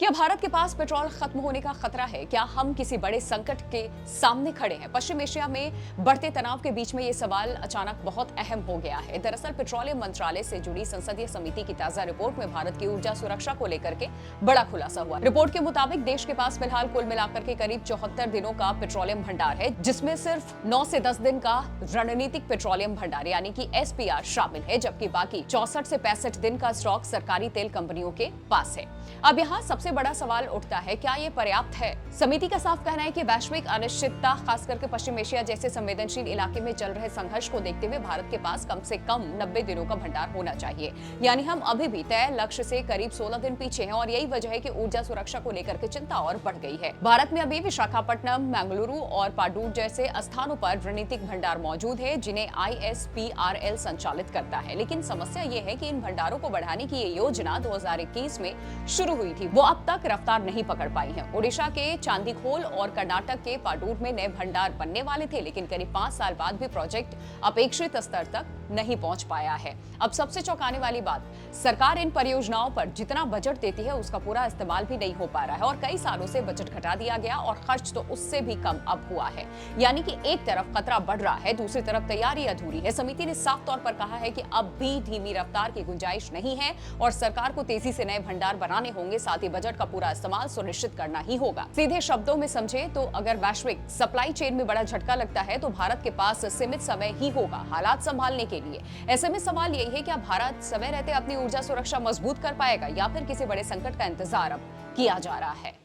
क्या भारत के पास पेट्रोल खत्म होने का खतरा है? क्या हम किसी बड़े संकट के सामने खड़े हैं? पश्चिम एशिया में बढ़ते तनाव के बीच में ये सवाल अचानक बहुत अहम हो गया है। दरअसल पेट्रोलियम मंत्रालय से जुड़ी संसदीय समिति की ताजा रिपोर्ट में भारत की ऊर्जा सुरक्षा को लेकर के बड़ा खुलासा हुआ। रिपोर्ट के मुताबिक देश के पास फिलहाल कुल मिलाकर के करीब 74 दिनों का पेट्रोलियम भंडार है, जिसमें सिर्फ 9 से 10 दिन का रणनीतिक पेट्रोलियम भंडार यानी कि एसपीआर शामिल है, जबकि बाकी 64 से 65 दिन का स्टॉक सरकारी तेल कंपनियों के पास है। अब यहाँ सबसे बड़ा सवाल उठता है, क्या ये पर्याप्त है? समिति का साफ कहना है कि वैश्विक अनिश्चितता, खास करके पश्चिम एशिया जैसे संवेदनशील इलाके में चल रहे संघर्ष को देखते हुए भारत के पास कम से कम 90 दिनों का भंडार होना चाहिए। यानी हम अभी भी तय लक्ष्य से करीब 16 दिन पीछे हैं और यही वजह है कि ऊर्जा सुरक्षा को लेकर के चिंता और बढ़ गई है। भारत में अभी विशाखापट्टनम, मंगलुरु और पाडूर जैसे स्थानों पर रणनीतिक भंडार मौजूद है, जिन्हें ISPRL संचालित करता है। लेकिन समस्या ये है कि इन भंडारों को बढ़ाने की ये योजना 2021 में शुरू हुई थी, वो अब तक रफ्तार नहीं पकड़ पाई है। ओडिशा के चांदीखोल और कर्नाटक के पाडूर में नए भंडार बनने वाले थे, लेकिन करीब 5 साल बाद भी प्रोजेक्ट अपेक्षित स्तर तक नहीं पहुंच पाया है। अब सबसे चौंकाने वाली बात, सरकार इन परियोजनाओं पर जितना बजट देती है उसका पूरा इस्तेमाल भी नहीं हो पा रहा है और कई सालों से बजट घटा दिया गया और खर्च तो उससे भी कम अब हुआ है। यानी कि एक तरफ खतरा बढ़ रहा है, दूसरी तरफ तैयारी अधूरी है। समिति ने साफ तौर पर कहा है कि अब भी धीमी रफ्तार की गुंजाइश नहीं है और सरकार को तेजी से नए भंडार बनाने होंगे, साथ ही बजट का पूरा इस्तेमाल सुनिश्चित करना ही होगा। सीधे शब्दों में समझे तो अगर वैश्विक सप्लाई चेन में बड़ा झटका लगता है तो भारत के पास सीमित समय ही होगा हालात संभालने के लिए। ऐसे में सवाल यही है, क्या भारत समय रहते अपनी ऊर्जा सुरक्षा मजबूत कर पाएगा या फिर किसी बड़े संकट का इंतजार अब किया जा रहा है?